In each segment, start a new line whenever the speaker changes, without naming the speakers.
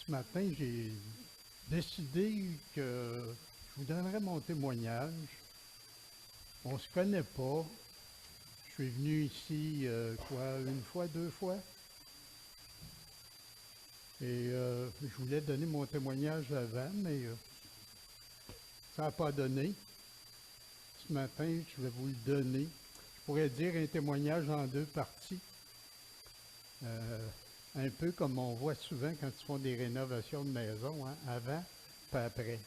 ce matin, j'ai décidé que je vous donnerais mon témoignage. On ne se connaît pas. Je suis venu ici, une fois, deux fois. Et je voulais donner mon témoignage avant, mais ça n'a pas donné. Ce matin, je vais vous le donner. Je pourrais dire un témoignage en deux parties. Un peu comme on voit souvent quand ils font des rénovations de maison, hein, avant puis après.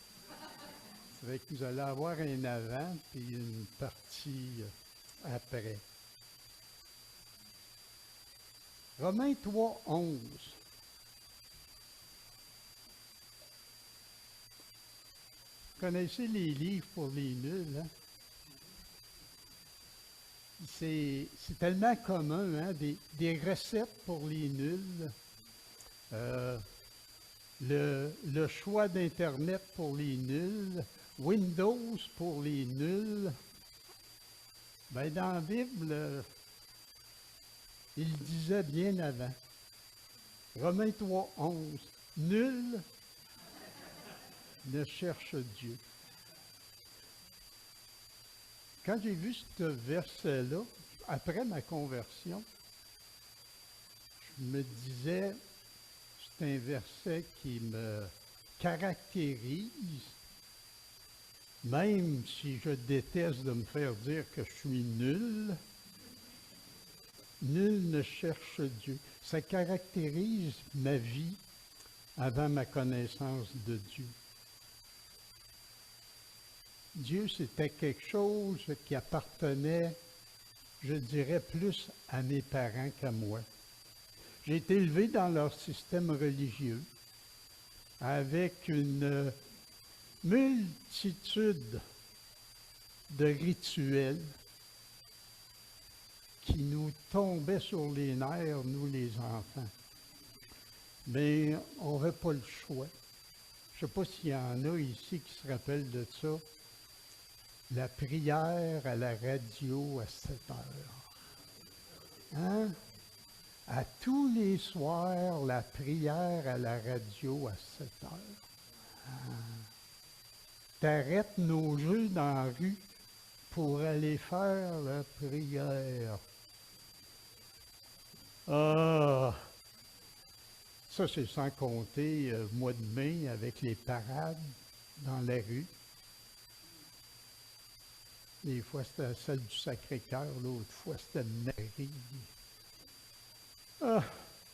C'est vrai que vous allez avoir un avant puis une partie après. Romains 3, 11. Vous connaissez les livres pour les nuls, hein? C'est tellement commun, hein? Des recettes pour les nuls. Le choix d'Internet pour les nuls. Windows pour les nuls. Ben, dans la Bible, il disait bien avant. Romains 3, 11. Nul ne cherche Dieu. Quand j'ai vu ce verset-là, après ma conversion, je me disais, c'est un verset qui me caractérise, même si je déteste de me faire dire que je suis nul. Nul ne cherche Dieu. Ça caractérise ma vie avant ma connaissance de Dieu. Dieu, c'était quelque chose qui appartenait, je dirais, plus à mes parents qu'à moi. J'ai été élevé dans leur système religieux avec une multitude de rituels qui nous tombaient sur les nerfs, nous les enfants. Mais on n'avait pas le choix. Je ne sais pas s'il y en a ici qui se rappellent de ça. La prière à la radio à 7 heures. Hein? À tous les soirs, la prière à la radio à 7 heures. T'arrêtes nos jeux dans la rue pour aller faire la prière. Ah! Ça, c'est sans compter mois de mai avec les parades dans la rue. Des fois, c'était celle du Sacré-Cœur, l'autre fois, c'était Marie. Ah,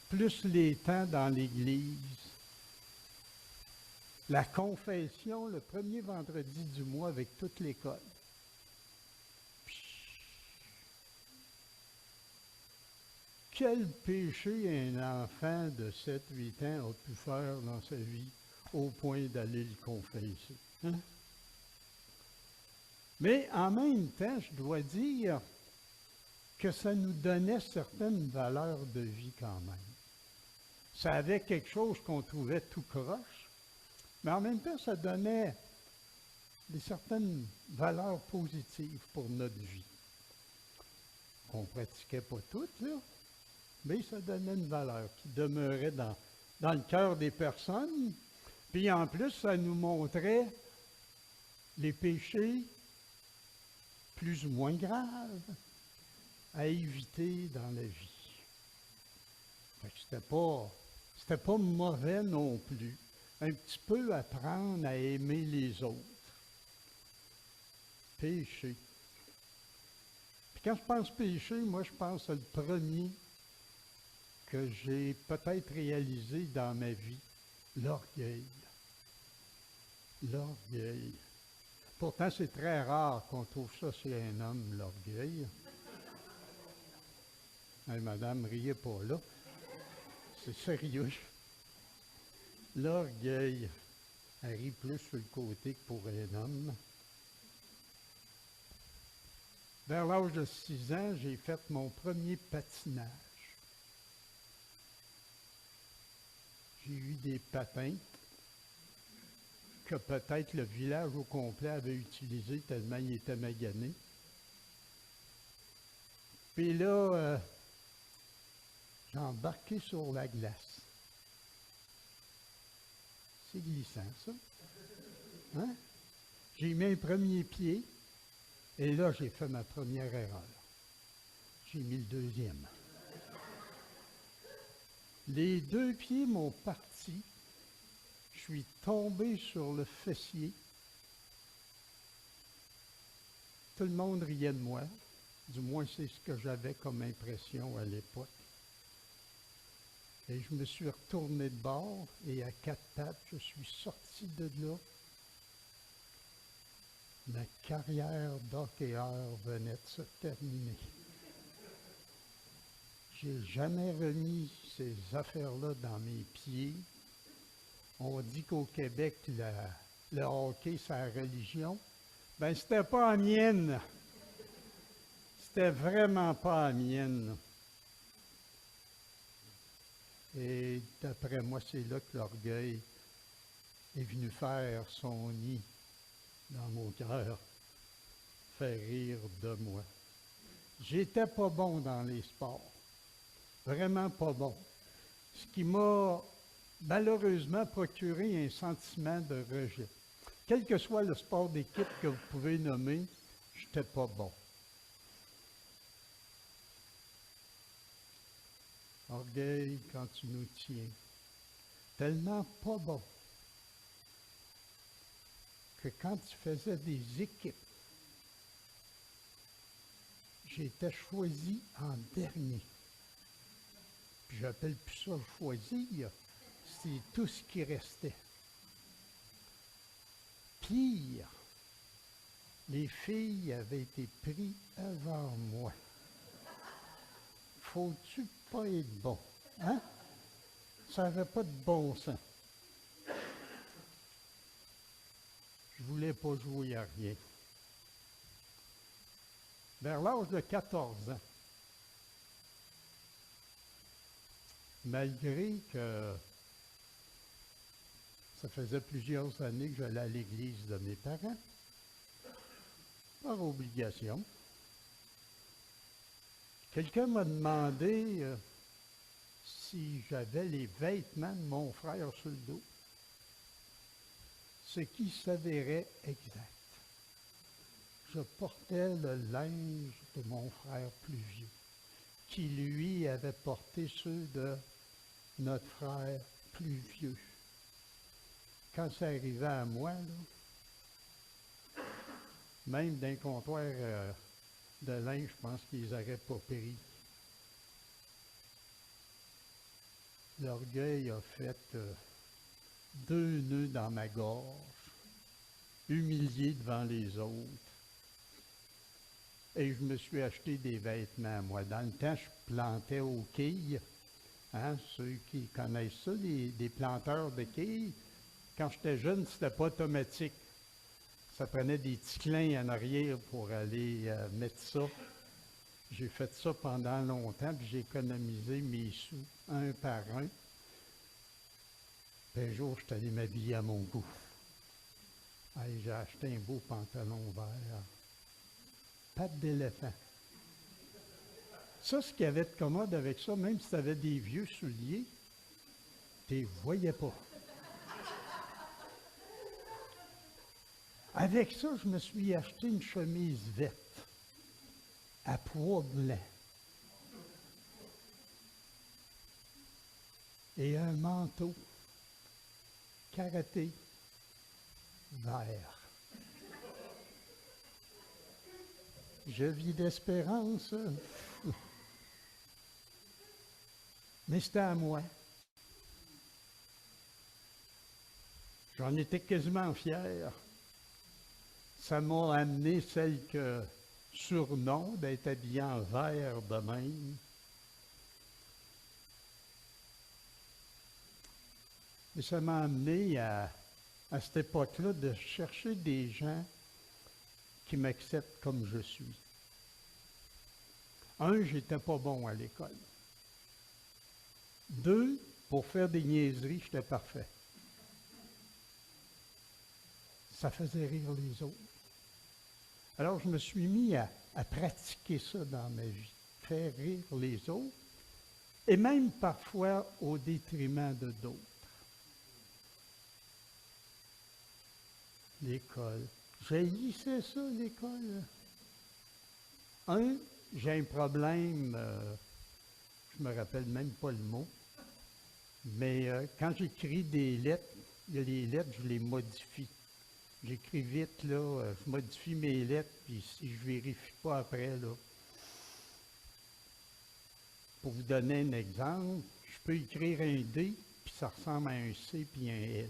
plus les temps dans l'Église. La confession, le premier vendredi du mois avec toute l'école. Quel péché un enfant de 7-8 ans a pu faire dans sa vie au point d'aller le confesser? Hein? Mais en même temps, je dois dire que ça nous donnait certaines valeurs de vie quand même. Ça avait quelque chose qu'on trouvait tout croche, mais en même temps, ça donnait certaines valeurs positives pour notre vie. On ne pratiquait pas toutes, là, mais ça donnait une valeur qui demeurait dans le cœur des personnes. Puis en plus, ça nous montrait les péchés plus ou moins graves à éviter dans la vie. Fait que c'était pas mauvais non plus. Un petit peu apprendre à aimer les autres. Péché. Puis quand je pense péché, moi je pense le premier que j'ai peut-être réalisé dans ma vie, l'orgueil. L'orgueil. Pourtant, c'est très rare qu'on trouve ça chez un homme, l'orgueil. Hey, madame, riez pas là. C'est sérieux. L'orgueil arrive plus sur le côté que pour un homme. Vers l'âge de 6 ans, j'ai fait mon premier patinage. J'ai eu des patins que peut-être le village au complet avait utilisé tellement il était magané. Puis là, j'ai embarqué sur la glace. C'est glissant, ça. Hein? J'ai mis un premier pied, et là, j'ai fait ma première erreur. J'ai mis le deuxième. Les deux pieds m'ont parti. Je suis tombé sur le fessier. Tout le monde riait de moi. Du moins, c'est ce que j'avais comme impression à l'époque. Et je me suis retourné de bord et à quatre pattes, je suis sorti de là. Ma carrière d'hockeyeur venait de se terminer. J'ai jamais remis ces affaires-là dans mes pieds. On dit qu'au Québec, le hockey, c'est la religion. Ben, c'était pas la mienne. C'était vraiment pas la mienne. Et d'après moi, c'est là que l'orgueil est venu faire son nid dans mon cœur, faire rire de moi. J'étais pas bon dans les sports, vraiment pas bon. Ce qui m'a malheureusement procuré un sentiment de rejet. Quel que soit le sport d'équipe que vous pouvez nommer, j'étais pas bon. Orgueil quand tu nous tiens, tellement pas bon que quand tu faisais des équipes, j'étais choisi en dernier. Puis j'appelle plus ça choisir, c'est tout ce qui restait. Pire, les filles avaient été prises avant moi. Faut-tu pas être bon, hein? Ça n'avait pas de bon sens. Je ne voulais pas jouer à rien. Vers l'âge de 14 ans, malgré que ça faisait plusieurs années que j'allais à l'église de mes parents, par obligation, quelqu'un m'a demandé si j'avais les vêtements de mon frère sur le dos, ce qui s'avérait exact. Je portais le linge de mon frère plus vieux, qui lui avait porté ceux de notre frère plus vieux. Quand ça arrivait à moi, là, même d'un comptoir de linge, je pense qu'ils n'auraient pas pris. L'orgueil a fait 2 nœuds dans ma gorge, humilié devant les autres. Et je me suis acheté des vêtements, moi. Dans le temps, je plantais aux quilles. Hein, ceux qui connaissent ça, des planteurs de quilles, quand j'étais jeune, c'était pas automatique. Ça prenait des petits clins en arrière pour aller mettre ça. J'ai fait ça pendant longtemps, puis j'ai économisé mes sous, un par un. Puis un jour, je suis allé m'habiller à mon goût. Hey, j'ai acheté un beau pantalon vert. Patte d'éléphant. Ça, ce qu'il y avait de commode avec ça, même si tu avais des vieux souliers, tu ne les voyais pas. Avec ça, je me suis acheté une chemise verte à pois blanc et un manteau karaté vert. Je vis d'espérance, mais c'était à moi. J'en étais quasiment fier. Ça m'a amené celle que surnom d'être habillé en vert de même. Et ça m'a amené à cette époque-là de chercher des gens qui m'acceptent comme je suis. Un, j'étais pas bon à l'école. 2, pour faire des niaiseries, j'étais parfait. Ça faisait rire les autres. Alors, je me suis mis à pratiquer ça dans ma vie, faire rire les autres, et même parfois au détriment de d'autres. L'école. J'haïssais ça, l'école. J'ai un problème, je me rappelle même pas le mot, mais quand j'écris des lettres, il y a les lettres, je les modifie. J'écris vite, là, je modifie mes lettres, puis si je vérifie pas après, là. Pour vous donner un exemple, je peux écrire un D, puis ça ressemble à un C puis un L.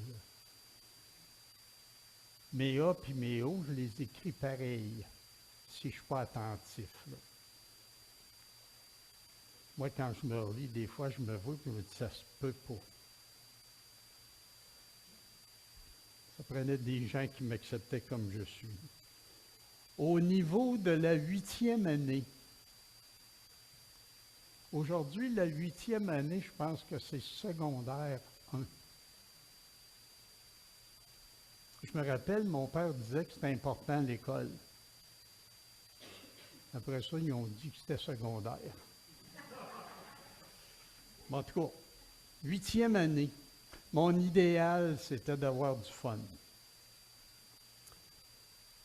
Mes A puis mes O, je les écris pareil, si je ne suis pas attentif, là. Moi, quand je me relis, des fois, je me vois et je me dis, ça se peut pas. Ça prenait des gens qui m'acceptaient comme je suis. Au niveau de la 8e année, aujourd'hui, la 8e année, je pense que c'est secondaire 1. Je me rappelle, mon père disait que c'était important l'école. Après ça, ils ont dit que c'était secondaire. En tout cas, 8e année, mon idéal, c'était d'avoir du fun.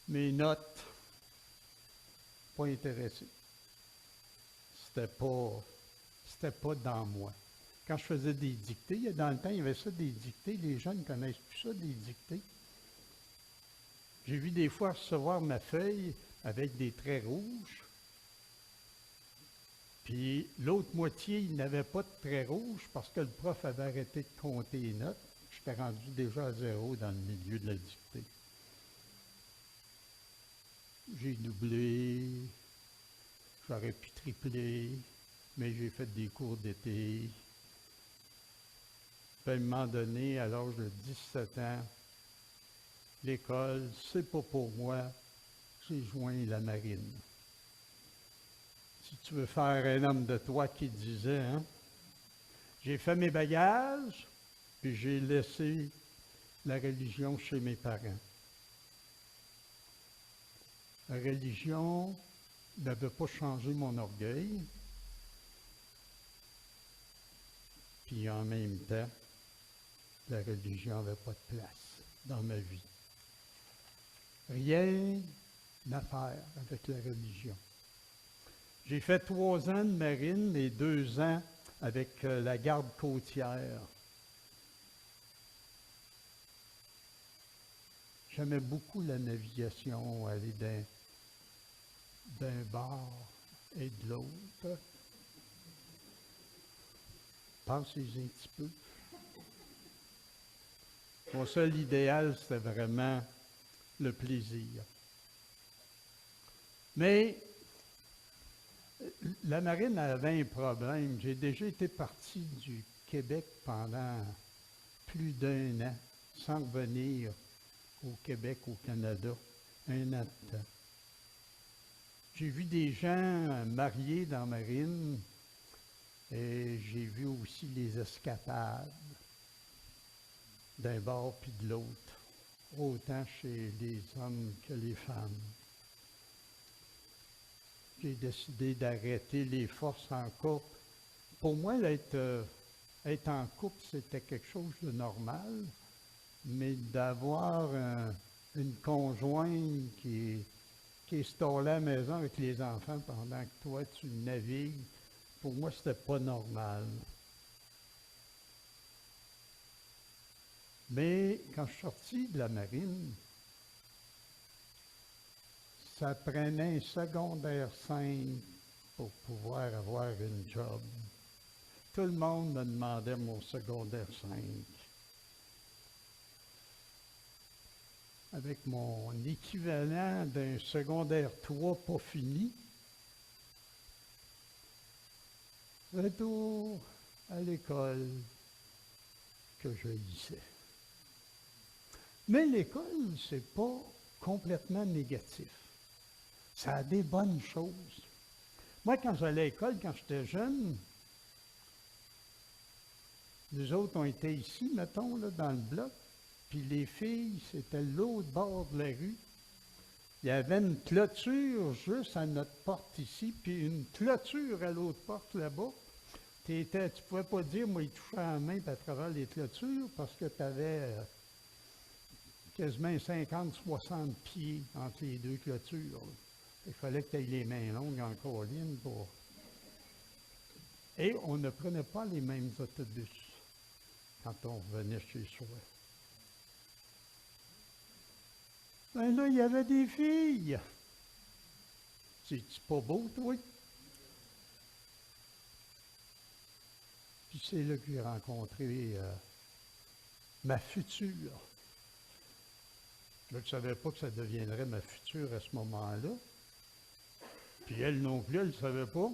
Mes notes, pas intéressé. C'était pas dans moi. Quand je faisais des dictées, dans le temps, il y avait ça, des dictées. Les jeunes ne connaissent plus ça, des dictées. J'ai vu des fois recevoir ma feuille avec des traits rouges. Puis l'autre moitié, il n'avait pas de traits rouges parce que le prof avait arrêté de compter les notes. J'étais rendu déjà à 0 dans le milieu de la dictée. J'ai doublé, j'aurais pu tripler, mais j'ai fait des cours d'été. Puis à un moment donné, à l'âge de 17 ans, l'école, c'est pas pour moi, j'ai joint la marine. Si tu veux faire un homme de toi qui disait, hein, j'ai fait mes bagages, puis j'ai laissé la religion chez mes parents. La religion n'avait pas changé mon orgueil, puis en même temps, la religion n'avait pas de place dans ma vie. Rien à faire avec la religion. J'ai fait 3 ans de marine et 2 ans avec la garde côtière. J'aimais beaucoup la navigation, aller d'un bord et de l'autre. Pensez-y un petit peu. Mon seul idéal, c'était vraiment le plaisir. Mais la marine avait un problème. J'ai déjà été parti du Québec pendant plus d'1 an, sans revenir au Québec, au Canada, 1 an de temps. J'ai vu des gens mariés dans la marine et j'ai vu aussi les escapades d'un bord puis de l'autre, autant chez les hommes que les femmes. J'ai décidé d'arrêter les forces en couple. Pour moi, être en couple, c'était quelque chose de normal, mais d'avoir une conjointe qui est installée à la maison avec les enfants pendant que toi, tu navigues, pour moi, c'était pas normal. Mais quand je suis sorti de la marine, ça prenait un secondaire 5 pour pouvoir avoir une job. Tout le monde me demandait mon secondaire 5. Avec mon équivalent d'un secondaire 3 pas fini, retour à l'école que je haïssais. Mais l'école, c'est pas complètement négatif. Ça a des bonnes choses. Moi, quand j'allais à l'école, quand j'étais jeune, nous autres, on était ici, mettons, là, dans le bloc, puis les filles, c'était l'autre bord de la rue. Il y avait une clôture juste à notre porte ici, puis une clôture à l'autre porte là-bas. Tu ne pouvais pas dire, moi, il touchait à la main à travers les clôtures parce que tu avais quasiment 50-60 pieds entre les deux clôtures. Là. Il fallait que tu aies les mains longues en colline pour... Et on ne prenait pas les mêmes autobus quand on revenait chez soi. Ben là, il y avait des filles. C'est pas beau, toi? Puis c'est là que j'ai rencontré ma future. Je ne savais pas que ça deviendrait ma future à ce moment-là. Puis elle non plus, elle ne savait pas.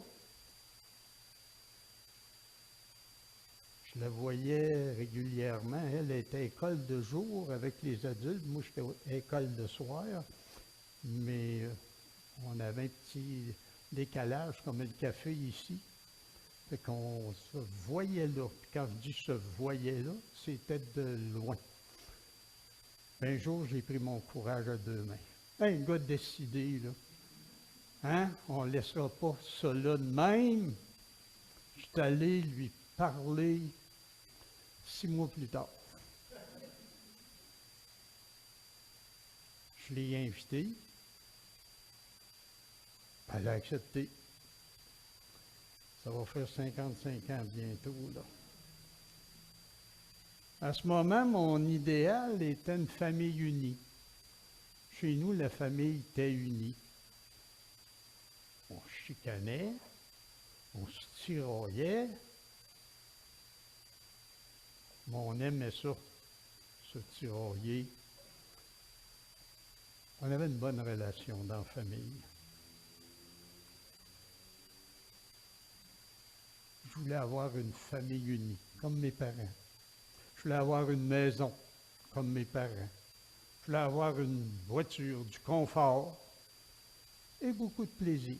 Je la voyais régulièrement. Elle était à école de jour avec les adultes. Moi, j'étais à école de soir. Mais on avait un petit décalage comme le café ici. Fait qu'on se voyait là. Puis quand je dis se voyait là, c'était de loin. Un jour, j'ai pris mon courage à deux mains. Un gars décidé, là. Hein? On ne laissera pas ça là de même. Je suis allé lui parler 6 mois plus tard. Je l'ai invité. Elle a accepté. Ça va faire 55 ans bientôt, là. À ce moment, mon idéal était une famille unie. Chez nous, la famille était unie. On se chicanait, on se tiraillait, mais on aimait ça, se tirailler. On avait une bonne relation dans la famille. Je voulais avoir une famille unie, comme mes parents. Je voulais avoir une maison, comme mes parents. Je voulais avoir une voiture, du confort et beaucoup de plaisir.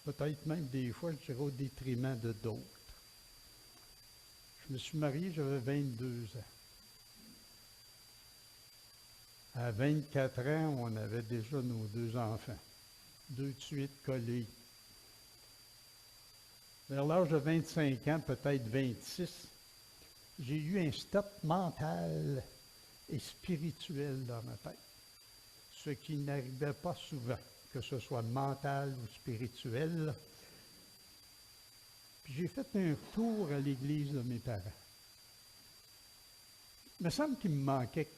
Peut-être même des fois, je dirais au détriment de d'autres. Je me suis marié, j'avais 22 ans. À 24 ans, on avait déjà nos 2 enfants. 2 de suite collés. Vers l'âge de 25 ans, peut-être 26, j'ai eu un stop mental et spirituel dans ma tête. Ce qui n'arrivait pas souvent, que ce soit mental ou spirituel. Puis j'ai fait un retour à l'église de mes parents. Il me semble qu'il me manquait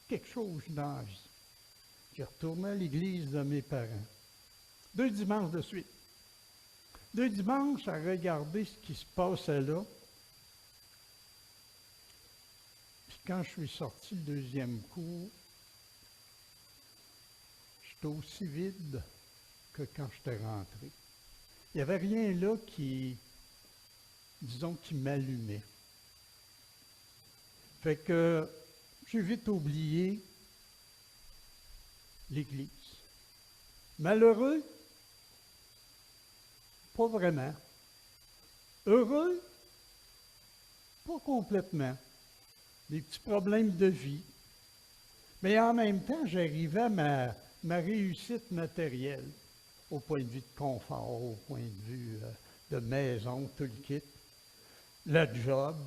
quelque chose dans la vie. J'ai retourné à l'église de mes parents. 2 dimanches de suite. 2 dimanches à regarder ce qui se passait là. Puis quand je suis sorti le 2e coup, j'étais aussi vide que quand j'étais rentré. Il n'y avait rien là qui, disons, qui m'allumait. Fait que j'ai vite oublié l'Église. Malheureux? Pas vraiment. Heureux? Pas complètement. Des petits problèmes de vie. Mais en même temps, j'arrivais à ma réussite matérielle, au point de vue de confort, au point de vue de maison, tout le kit. Le job,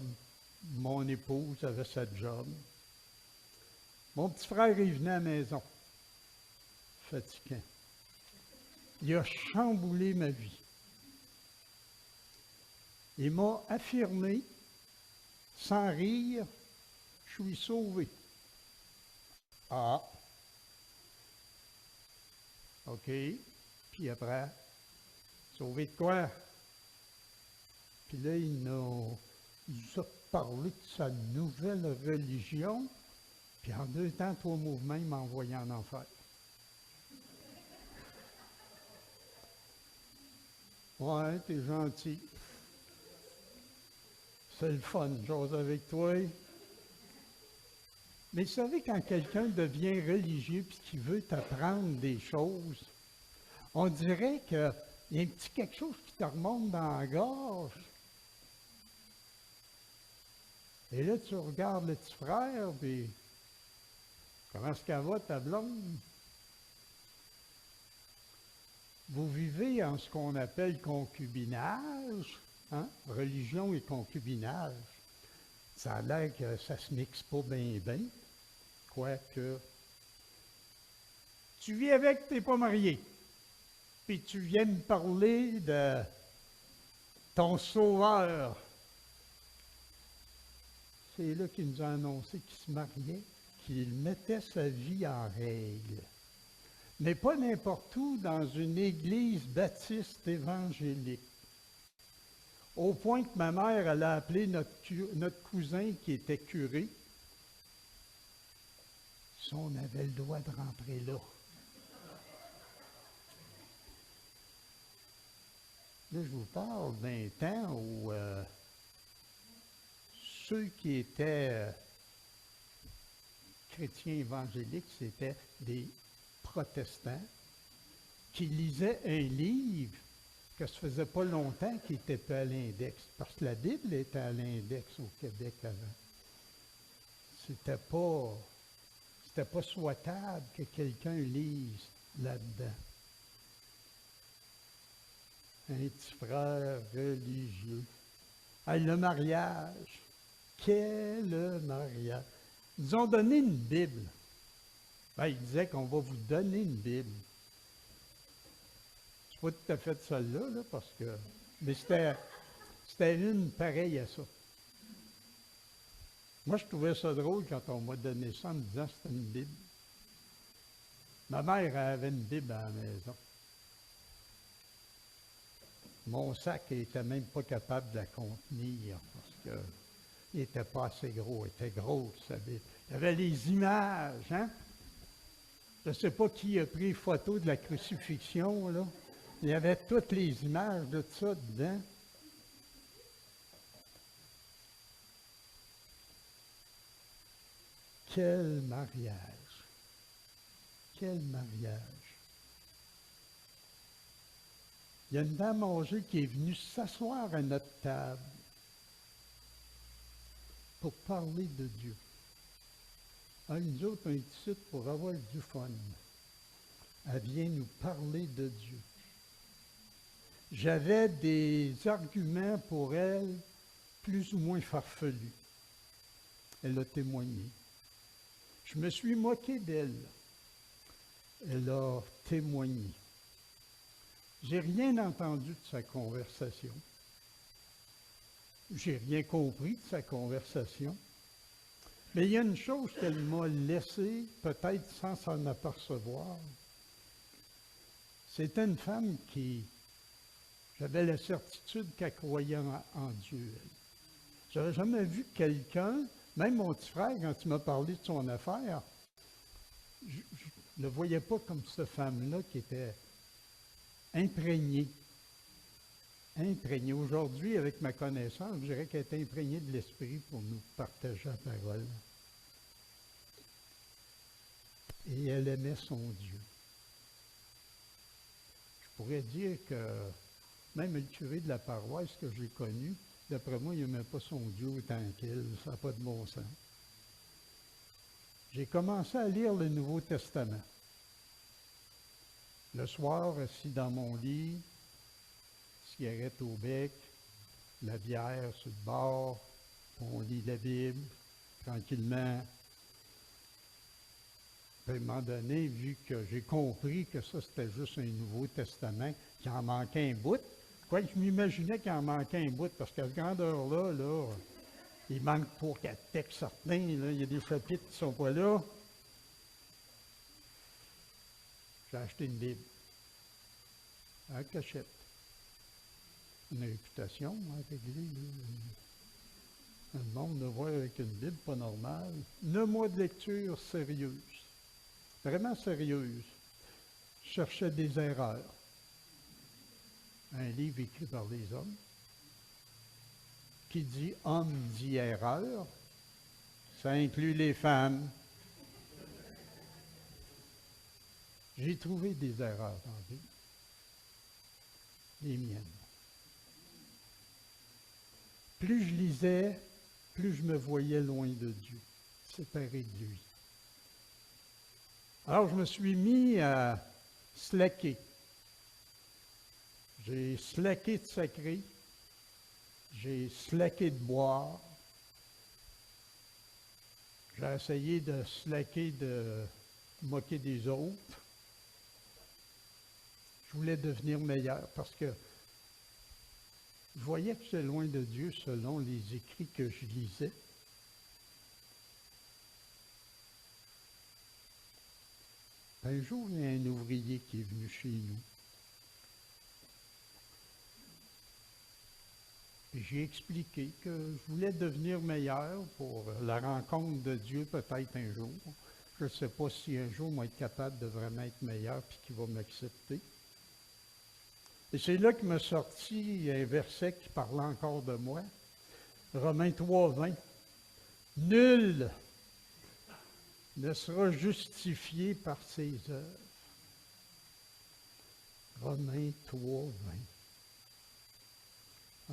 mon épouse avait sa job. Mon petit frère, il venait à la maison, fatiguant. Il a chamboulé ma vie. Il m'a affirmé, sans rire, je suis sauvé. Ah, OK. Puis après, sauvé de quoi? Puis là, il nous a parlé de sa nouvelle religion. Puis en 2 temps, 3 mouvements, il m'a envoyé en enfer. Ouais, t'es gentil. C'est le fun, j'ose avec toi. Mais vous savez, quand quelqu'un devient religieux et qu'il veut t'apprendre des choses, on dirait qu'il y a un petit quelque chose qui te remonte dans la gorge. Et là, tu regardes le petit frère, puis comment est-ce qu'elle va, ta blonde? Vous vivez en ce qu'on appelle concubinage, hein? Religion et concubinage. Ça a l'air que ça se mixe pas bien, bien. Quoique, tu vis avec, tu n'es pas marié. Puis tu viens me parler de ton sauveur. C'est là qu'il nous a annoncé qu'il se mariait, qu'il mettait sa vie en règle. Mais pas n'importe où, dans une église baptiste évangélique. Au point que ma mère, elle a appelé notre cousin qui était curé. Si on avait le droit de rentrer là. Là, je vous parle d'un temps où ceux qui étaient chrétiens évangéliques, c'était des protestants qui lisaient un livre que ça faisait pas longtemps qu'il n'était pas à l'index, parce que la Bible était à l'index au Québec avant. C'était pas souhaitable que quelqu'un lise là-dedans. Un petit frère religieux. Hey, le mariage. Quel mariage. Ils nous ont donné une Bible. Ben, ils disaient qu'on va vous donner une Bible. C'est pas tout à fait celle-là, là, parce que. Mais c'était une pareille à ça. Moi, je trouvais ça drôle quand on m'a donné ça en me disant que c'était une Bible. Ma mère avait une Bible à la maison. Mon sac n'était même pas capable de la contenir parce qu'il n'était pas assez gros. Il était gros, sa Bible. Il y avait les images, hein? Je ne sais pas qui a pris photo de la crucifixion, là. Il y avait toutes les images de tout ça dedans. Quel mariage! Quel mariage! Il y a une dame âgée qui est venue s'asseoir à notre table pour parler de Dieu. Nous autres, on est ici pour avoir du fun. Elle vient nous parler de Dieu. J'avais des arguments pour elle, plus ou moins farfelus. Elle a témoigné. Je me suis moqué d'elle. Elle a témoigné. J'ai rien entendu de sa conversation. J'ai rien compris de sa conversation. Mais il y a une chose qu'elle m'a laissée, peut-être sans s'en apercevoir. C'était une femme qui, j'avais la certitude qu'elle croyait en Dieu. Je n'avais jamais vu quelqu'un, même mon petit frère, quand il m'a parlé de son affaire, je ne le voyais pas comme cette femme-là qui était imprégnée. Imprégnée. Aujourd'hui, avec ma connaissance, je dirais qu'elle est imprégnée de l'Esprit pour nous partager la parole. Et elle aimait son Dieu. Je pourrais dire que même le curé de la paroisse que j'ai connu, d'après moi, il n'aimait pas son Dieu autant qu'elle. Ça n'a pas de bon sens. J'ai commencé à lire le Nouveau Testament. Le soir, assis dans mon lit, cigarette au bec, la bière sur le bord, on lit la Bible, tranquillement. Puis à un moment donné, vu que j'ai compris que ça, c'était juste un Nouveau Testament, qu'il en manquait un bout, quoi, je m'imaginais qu'il en manquait un bout, parce qu'à cette grandeur-là, là, il manque 3-4 textes certains, là, il y a des chapitres qui ne sont pas là. J'ai acheté une Bible, en cachette. Une réputation, hein, réglée. Le monde de voir avec une Bible pas normale. 9 mois de lecture sérieuse. Vraiment sérieuse. Je cherchais des erreurs. Un livre écrit par des hommes. Qui dit homme dit erreur, ça inclut les femmes. J'ai trouvé des erreurs dans la Bible. Les miennes. Plus je lisais, plus je me voyais loin de Dieu, séparé de lui. Alors je me suis mis à slacker. J'ai slacké de sacrer, j'ai slacké de boire. J'ai essayé de slacker, de moquer des autres. Je voulais devenir meilleur parce que je voyais que j'étais loin de Dieu selon les écrits que je lisais. Un jour, il y a un ouvrier qui est venu chez nous. Et j'ai expliqué que je voulais devenir meilleur pour la rencontre de Dieu peut-être un jour. Je ne sais pas si un jour, moi, être capable de vraiment être meilleur puis qu'il va m'accepter. Et c'est là qu'il m'a sorti un verset qui parlait encore de moi. Romains 3:20. Nul ne sera justifié par ses œuvres. Romains 3:20.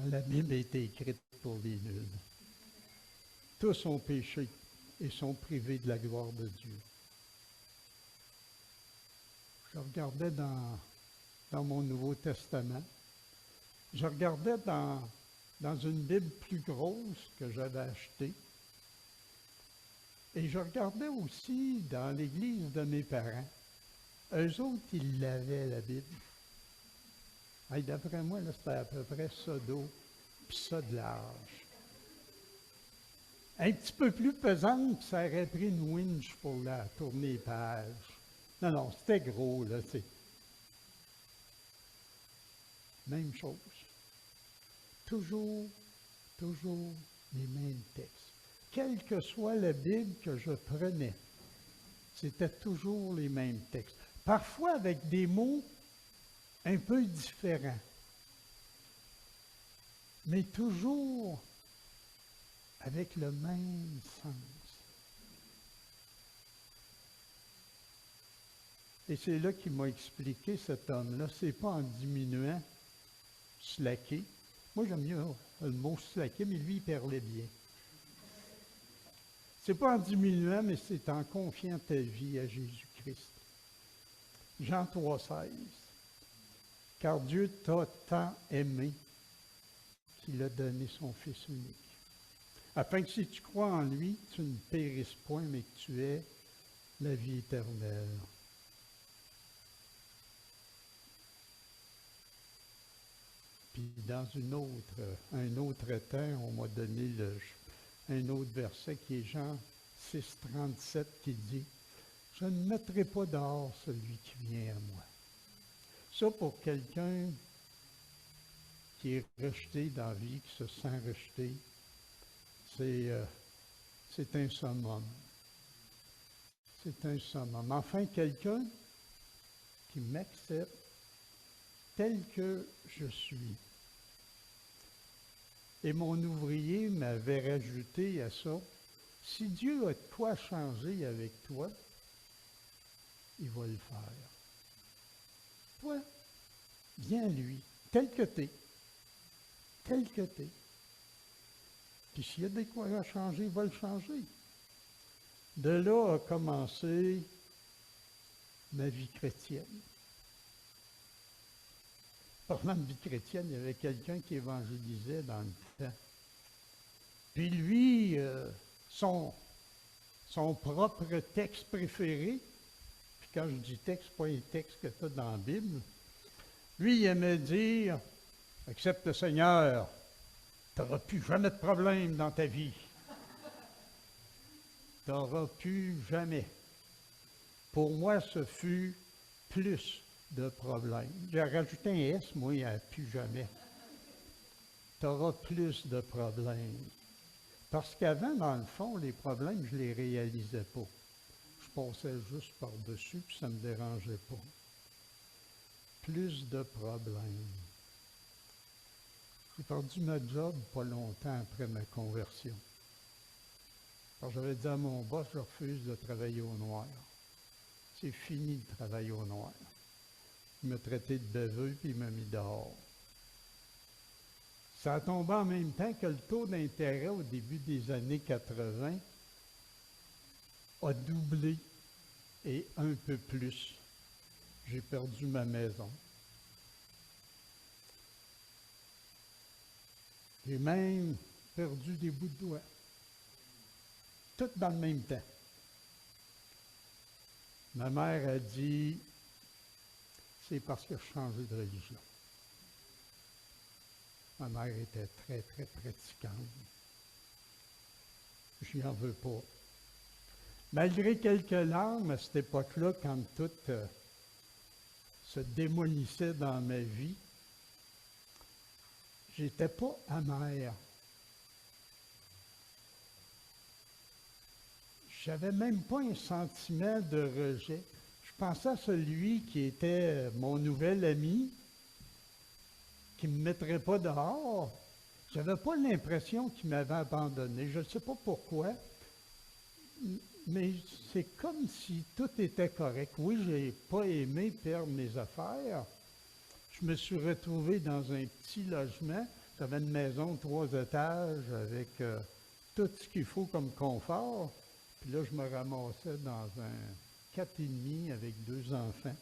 La Bible a été écrite pour les nuls. Tous ont péché et sont privés de la gloire de Dieu. Je regardais dans mon Nouveau Testament, je regardais dans une Bible plus grosse que j'avais achetée, et je regardais aussi dans l'église de mes parents. Eux autres, ils l'avaient, la Bible. Et d'après moi, là, c'était à peu près ça d'eau, puis ça de large. Un petit peu plus pesante, puis ça aurait pris une winch pour la tourner les pages. Non, c'était gros, là, tu sais. Même chose. Toujours les mêmes textes. Quelle que soit la Bible que je prenais, c'était toujours les mêmes textes. Parfois avec des mots un peu différents, mais toujours avec le même sens. Et c'est là qu'il m'a expliqué, cet homme-là, c'est pas en diminuant, slacker. Moi, j'aime mieux le mot slacker, mais lui, il parlait bien. C'est pas en diminuant, mais c'est en confiant ta vie à Jésus-Christ. Jean 3,16. Car Dieu t'a tant aimé qu'il a donné son Fils unique, afin que si tu crois en lui, tu ne périsses point, mais que tu aies la vie éternelle. Puis dans un autre temps, on m'a donné un autre verset qui est Jean 6,37 qui dit « Je ne mettrai pas dehors celui qui vient à moi. » Ça, pour quelqu'un qui est rejeté dans la vie, qui se sent rejeté, c'est un summum. C'est un summum. Enfin, quelqu'un qui m'accepte tel que je suis. Et mon ouvrier m'avait rajouté à ça, si Dieu a de quoi changer avec toi, il va le faire. Toi, viens à lui, tel que t'es. Tel que t'es. Puis s'il y a de quoi à changer, il va le changer. De là a commencé ma vie chrétienne. Parlant de vie chrétienne, il y avait quelqu'un qui évangélisait dans le temps. Puis lui, son propre texte préféré, puis quand je dis texte, pas les textes que tu as dans la Bible, lui, il aimait dire « Accepte le Seigneur, tu n'auras plus jamais de problème dans ta vie. Tu n'auras plus jamais. » Pour moi, ce fut plus de problèmes. J'ai rajouté un S, moi, il n'y a plus jamais. Tu auras plus de problèmes. Parce qu'avant, dans le fond, les problèmes, je ne les réalisais pas. Je passais juste par-dessus, puis ça ne me dérangeait pas. Plus de problèmes. J'ai perdu ma job pas longtemps après ma conversion. Alors j'avais dit à mon boss, je refuse de travailler au noir. C'est fini de travailler au noir. Il m'a traité de baveux, puis il m'a mis dehors. Ça a tombé en même temps que le taux d'intérêt au début des années 80 a doublé et un peu plus. J'ai perdu ma maison. J'ai même perdu des bouts de doigts. tout dans le même temps. Ma mère a dit, c'est parce que je changeais de religion. Ma mère était très, très pratiquante. Je n'y en veux pas. Malgré quelques larmes, à cette époque-là, quand tout se démolissait dans ma vie, j'étais pas amer. J'avais même pas un sentiment de rejet. Je pensais à celui qui était mon nouvel ami, qui ne me mettrait pas dehors. Je n'avais pas l'impression qu'il m'avait abandonné. Je ne sais pas pourquoi, mais c'est comme si tout était correct. Oui, je n'ai pas aimé perdre mes affaires. Je me suis retrouvé dans un petit logement. J'avais une maison de 3 étages avec tout ce qu'il faut comme confort. Puis là, je me ramassais dans un 4,5 avec 2 enfants.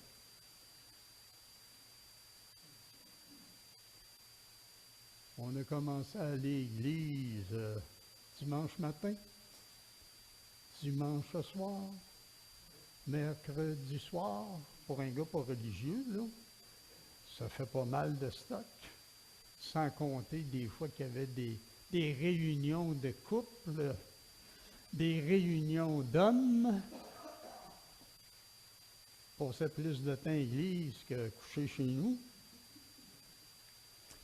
On a commencé à aller à l'église dimanche matin, dimanche soir, mercredi soir, pour un gars pas religieux, là. Ça fait pas mal de stock, sans compter des fois qu'il y avait des réunions de couple, des réunions d'hommes. Je passais plus de temps à l'église que couché chez nous.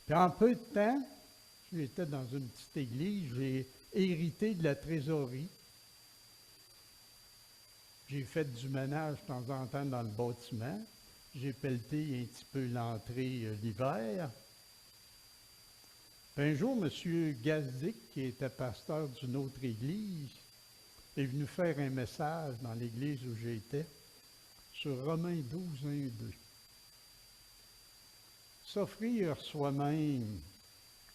Puis en peu de temps, j'étais dans une petite église, j'ai hérité de la trésorerie. J'ai fait du ménage de temps en temps dans le bâtiment. J'ai pelleté un petit peu l'entrée l'hiver. Puis un jour, M. Gazdic, qui était pasteur d'une autre église, est venu faire un message dans l'église où j'étais sur Romains 12, 1 et 2. S'offrir soi-même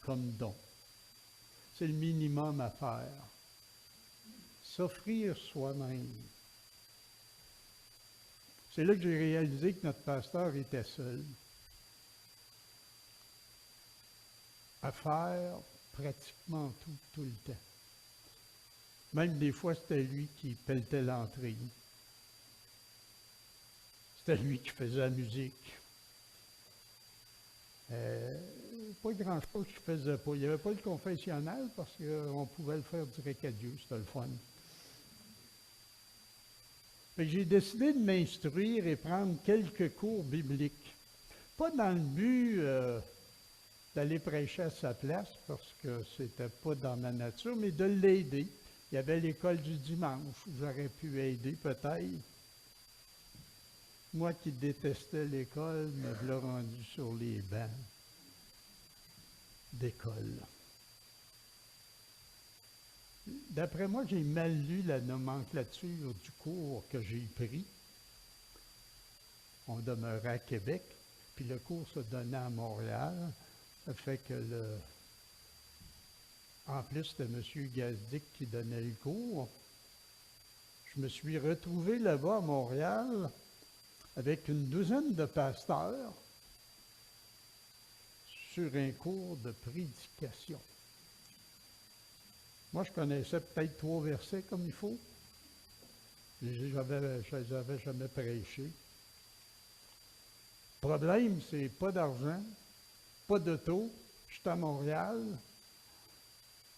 comme don, c'est le minimum à faire. S'offrir soi-même. C'est là que j'ai réalisé que notre pasteur était seul. À faire pratiquement tout le temps. Même des fois, c'était lui qui pelletait l'entrée. C'était lui qui faisait la musique. Pas grand-chose qu'il ne faisait pas. Il n'y avait pas le confessionnal parce qu'on pouvait le faire direct à Dieu. C'était le fun. J'ai décidé de m'instruire et prendre quelques cours bibliques. Pas dans le but d'aller prêcher à sa place, parce que c'était pas dans ma nature, mais de l'aider. Il y avait l'école du dimanche, où j'aurais pu aider peut-être. Moi qui détestais l'école, me voilà rendu sur les bancs d'école. D'après moi, j'ai mal lu la nomenclature du cours que j'ai pris. On demeurait à Québec, puis le cours se donnait à Montréal. Ça fait que en plus, c'était M. Gazdic qui donnait le cours. Je me suis retrouvé là-bas à Montréal avec une douzaine de pasteurs sur un cours de prédication. Moi, je connaissais peut-être 3 versets comme il faut. Je ne les avais jamais prêchés. Le problème, c'est pas d'argent, pas d'auto. Je suis à Montréal.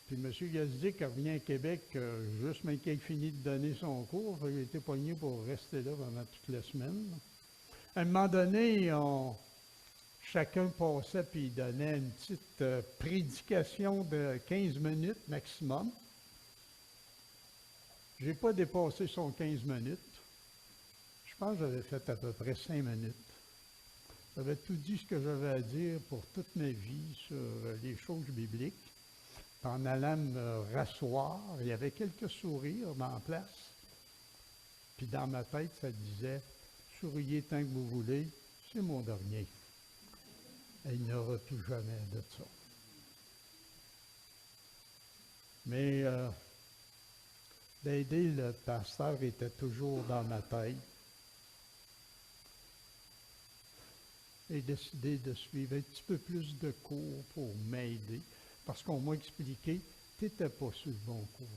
Puis M. Gazdic revient à Québec juste mais qu'il a fini de donner son cours. Il a été pogné pour rester là pendant toute la semaine. À un moment donné, chacun passait puis il donnait une petite prédication de 15 minutes maximum. Je n'ai pas dépassé son 15 minutes. Je pense que j'avais fait à peu près 5 minutes. J'avais tout dit ce que j'avais à dire pour toute ma vie sur les choses bibliques. En allant me rasseoir, il y avait quelques sourires dans la place. Puis dans ma tête, ça disait « Souriez tant que vous voulez, c'est mon dernier. » Et il n'y aura plus jamais de ça. Mais d'aider le pasteur était toujours dans ma tête. J'ai décidé de suivre un petit peu plus de cours pour m'aider. Parce qu'on m'a expliqué, tu n'étais pas sur le bon cours.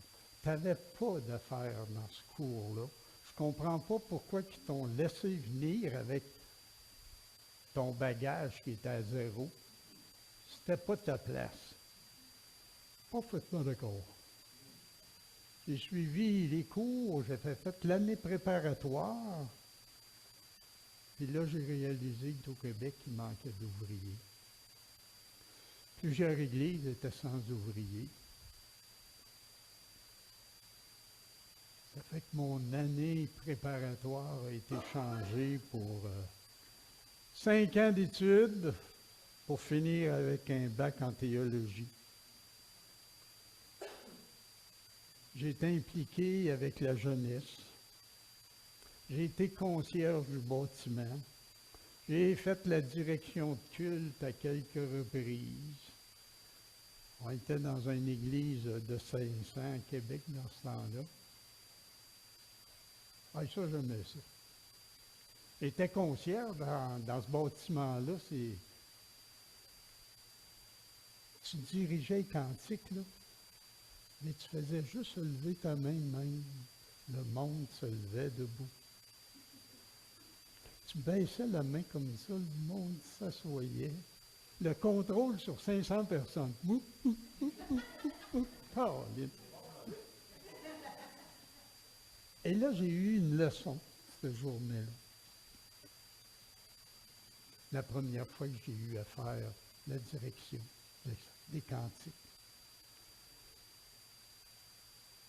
Tu n'avais pas d'affaires dans ce cours-là. Je ne comprends pas pourquoi ils t'ont laissé venir avec ton bagage qui était à zéro. C'était pas ta place. Parfaitement d'accord. J'ai suivi les cours, j'ai fait l'année préparatoire. Puis là, j'ai réalisé qu'au Québec, il manquait d'ouvriers. Plusieurs églises étaient sans ouvriers. Ça fait que mon année préparatoire a été changée pour 5 ans d'études pour finir avec un bac en théologie. J'ai été impliqué avec la jeunesse. J'ai été concierge du bâtiment. J'ai fait la direction de culte à quelques reprises. On était dans une église de 500 à Québec dans ce temps-là. Ah, ça, j'aimais ça. J'étais concierge dans ce bâtiment-là. Tu dirigeais les cantiques, là, mais tu faisais juste lever ta main même. Le monde se levait debout. Tu baissais la main comme ça, le monde s'assoyait. Le contrôle sur 500 personnes. Et là, j'ai eu une leçon cette journée-là. La première fois que j'ai eu à faire la direction des cantiques.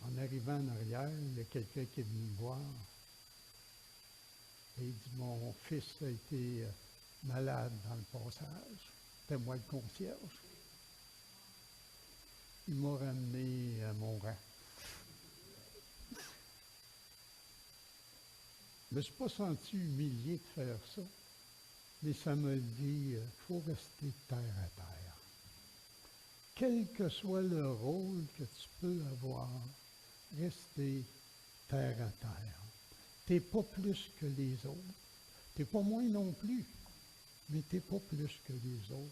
En arrivant en arrière, il y a quelqu'un qui est venu me voir. Et il dit, mon fils a été malade dans le passage. C'était moi le concierge. Il m'a ramené à mon rang. Je ne me suis pas senti humilié de faire ça, mais ça me dit, il faut rester terre à terre. Quel que soit le rôle que tu peux avoir, rester terre à terre. Tu n'es pas plus que les autres. Tu n'es pas moins non plus, mais tu n'es pas plus que les autres.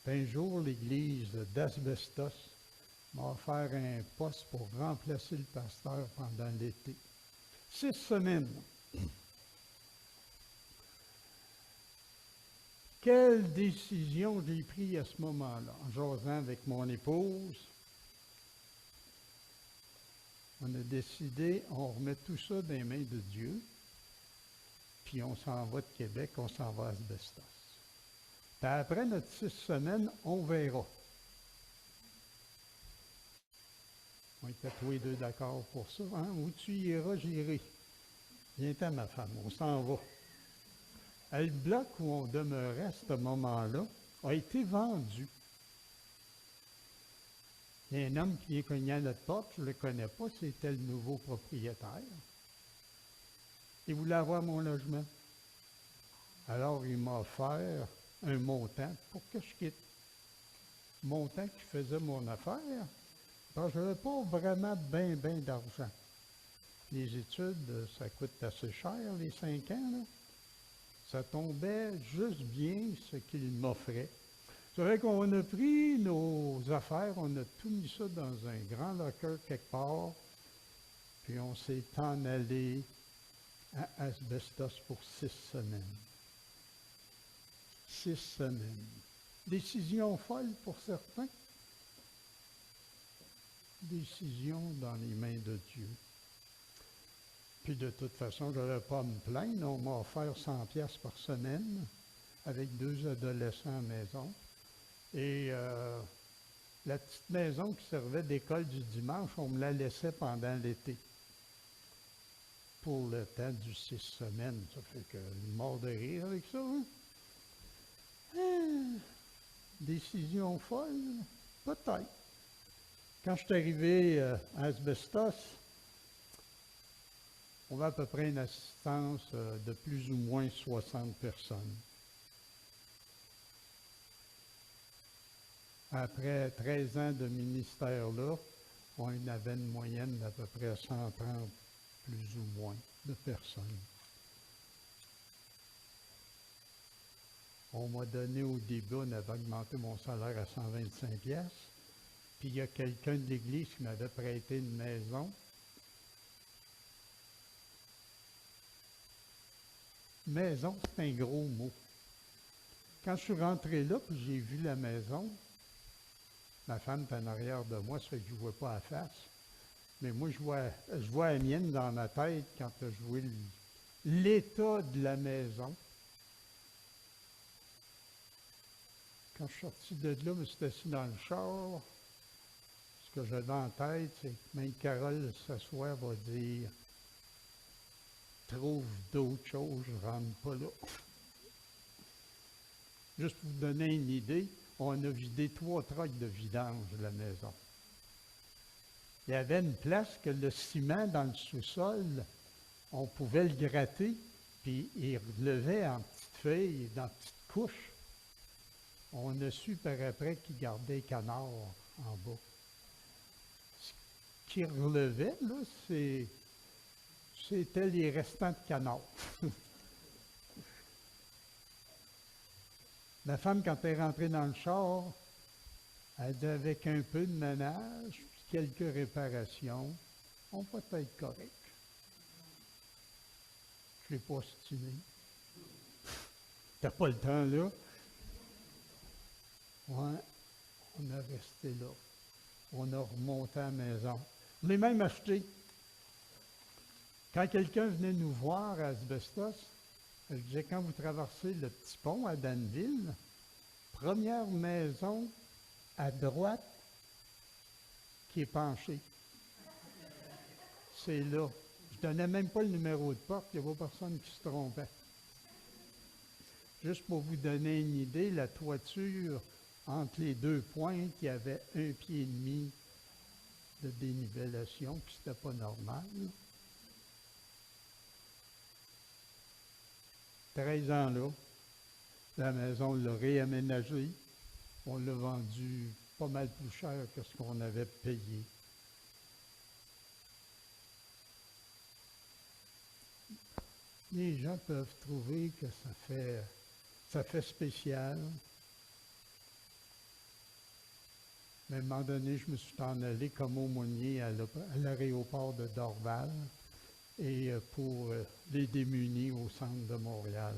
Un jour, l'église d'Asbestos m'a offert un poste pour remplacer le pasteur pendant l'été. 6 semaines. Quelle décision j'ai prise à ce moment-là, en jasant avec mon épouse. On a décidé, on remet tout ça dans les mains de Dieu, puis on s'en va de Québec, on s'en va à Asbestos. Puis après notre 6 semaines, on verra. On était tous les deux d'accord pour ça. Hein? Où tu iras, j'irai. Viens-t'en, ma femme, on s'en va. Le bloc où on demeurait à ce moment-là a été vendu. Il y a un homme qui vient cogner à notre porte, je ne le connais pas, c'était le nouveau propriétaire. Il voulait avoir mon logement. Alors, il m'a offert un montant pour que je quitte. Montant qui faisait mon affaire, parce que je n'avais pas vraiment bien d'argent. Les études, ça coûte assez cher, les 5 ans, là. Ça tombait juste bien ce qu'il m'offrait. C'est vrai qu'on a pris nos affaires, on a tout mis ça dans un grand locker quelque part, puis on s'est en allé à Asbestos pour 6 semaines. 6 semaines. Décision folle pour certains. Décision dans les mains de Dieu. Puis de toute façon, je n'aurais pas à me plaindre. On m'a offert 100 piastres par semaine avec 2 adolescents à la maison. Et la petite maison qui servait d'école du dimanche, on me la laissait pendant l'été. Pour le temps du 6 semaines. Ça fait que une mort de rire avec ça. Hein? Décision folle? Peut-être. Quand je suis arrivé à Asbestos, on avait à peu près une assistance de plus ou moins 60 personnes. Après 13 ans de ministère-là, on avait une moyenne d'à peu près 130 plus ou moins de personnes. On m'a donné au début, on avait augmenté mon salaire à 125 piastres. puis il y a quelqu'un de l'Église qui m'avait prêté une maison. Maison, c'est un gros mot. Quand je suis rentré là, puis j'ai vu la maison, ma femme est en arrière de moi, ça fait que je ne vois pas la face. Mais moi, je vois la mienne dans ma tête quand je vois l'état de la maison. Quand je suis sorti de là, je me suis assis dans le char. Ce que j'avais en tête, c'est que même Carole, ce soir, va dire « Trouve d'autres choses, je ne rentre pas là. » Juste pour vous donner une idée, on a vidé 3 trucks de vidange de la maison. Il y avait une place que le ciment dans le sous-sol, on pouvait le gratter, puis il relevait en petites feuilles, dans petites couches. On a su par après qu'il gardait les canards en bas. Ce qui relevait, là, c'était les restants de canards. La femme, quand elle est rentrée dans le char, elle dit avec un peu de ménage, quelques réparations, on peut être correct. Je ne l'ai pas estimé. T'as pas le temps, là? Ouais, on a resté là. On a remonté à la maison. On l'a même acheté. Quand quelqu'un venait nous voir à Asbestos, je disais, quand vous traversez le petit pont à Danville, première maison à droite qui est penchée. C'est là. Je ne donnais même pas le numéro de porte, il n'y avait personne qui se trompait. Juste pour vous donner une idée, la toiture, entre les 2 pointes, il y avait 1,5 pied de dénivellation, puis c'était pas normal. 13 ans là, la maison, on l'a réaménagée. On l'a vendu pas mal plus cher que ce qu'on avait payé. Les gens peuvent trouver que ça fait spécial. Mais à un moment donné, je me suis en allé comme aumônier à l'aéroport de Dorval et pour les démunis au centre de Montréal.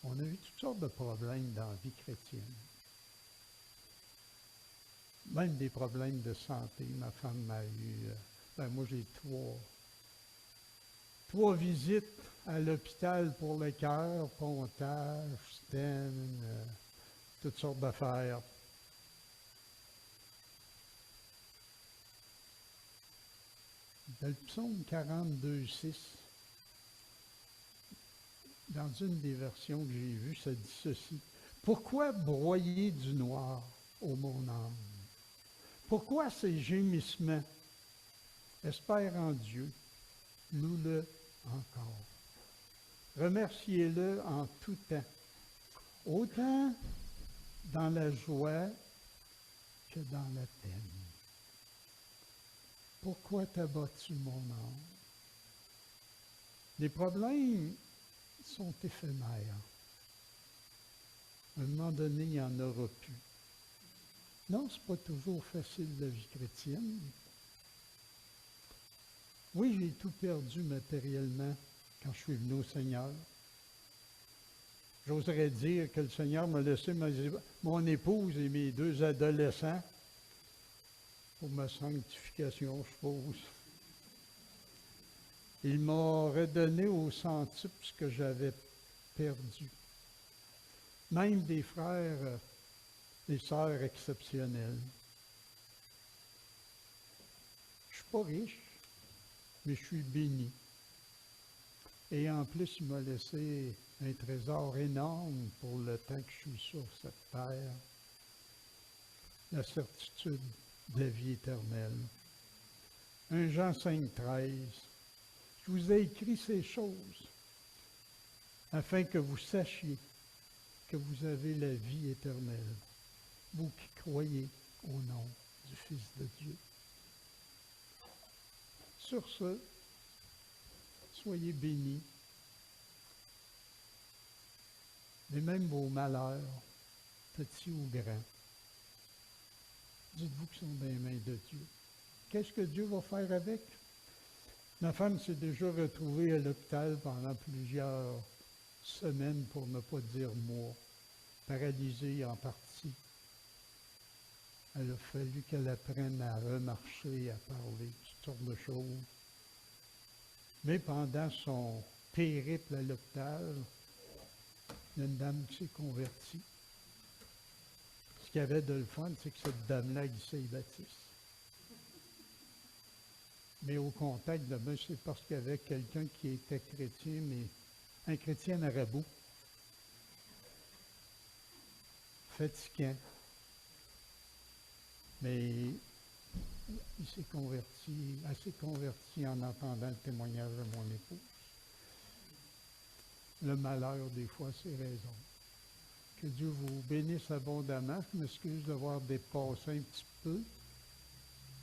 On a eu toutes sortes de problèmes dans la vie chrétienne. Même des problèmes de santé. Ma femme m'a eu... moi, j'ai 3 visites à l'hôpital pour le cœur, pontage, stent, toutes sortes d'affaires. Dans le psaume 42,6, dans une des versions que j'ai vues, ça dit ceci. « Pourquoi broyer du noir, ô mon âme? Pourquoi ces gémissements? Espère en Dieu, loue-le encore. Remerciez-le en tout temps, autant dans la joie que dans la peine. Pourquoi t'abattu mon âme? » Les problèmes sont éphémères. À un moment donné, il n'y en aura plus. Non, ce n'est pas toujours facile la vie chrétienne. Oui, j'ai tout perdu matériellement quand je suis venu au Seigneur. J'oserais dire que le Seigneur m'a laissé mon épouse et mes 2 adolescents pour ma sanctification, je suppose. Il m'a redonné au centuple ce que j'avais perdu. Même des frères, des sœurs exceptionnelles. Je ne suis pas riche, mais je suis béni. Et en plus, il m'a laissé un trésor énorme pour le temps que je suis sur cette terre. La certitude de la vie éternelle. 1 Jean 5,13. Je vous ai écrit ces choses afin que vous sachiez que vous avez la vie éternelle, vous qui croyez au nom du Fils de Dieu. Sur ce, soyez bénis, mais même vos malheurs, petit ou grand. Dites-vous qu'ils sont dans les mains de Dieu. Qu'est-ce que Dieu va faire avec? Ma femme s'est déjà retrouvée à l'hôpital pendant plusieurs semaines, pour ne pas dire mois, paralysée en partie. Il a fallu qu'elle apprenne à remarcher, à parler, toutes sortes de choses. Mais pendant son périple à l'hôpital, il y a une dame qui s'est convertie. Ce qu'il y avait de le fun, c'est que cette dame-là glissait les baptistes. Mais au contact de moi, c'est parce qu'il y avait quelqu'un qui était chrétien, mais un chrétien marabout, fatigant. Mais il s'est converti, elle s'est convertie en entendant le témoignage de mon épouse. Le malheur, des fois, c'est raison. Que Dieu vous bénisse abondamment. Je m'excuse d'avoir dépassé un petit peu.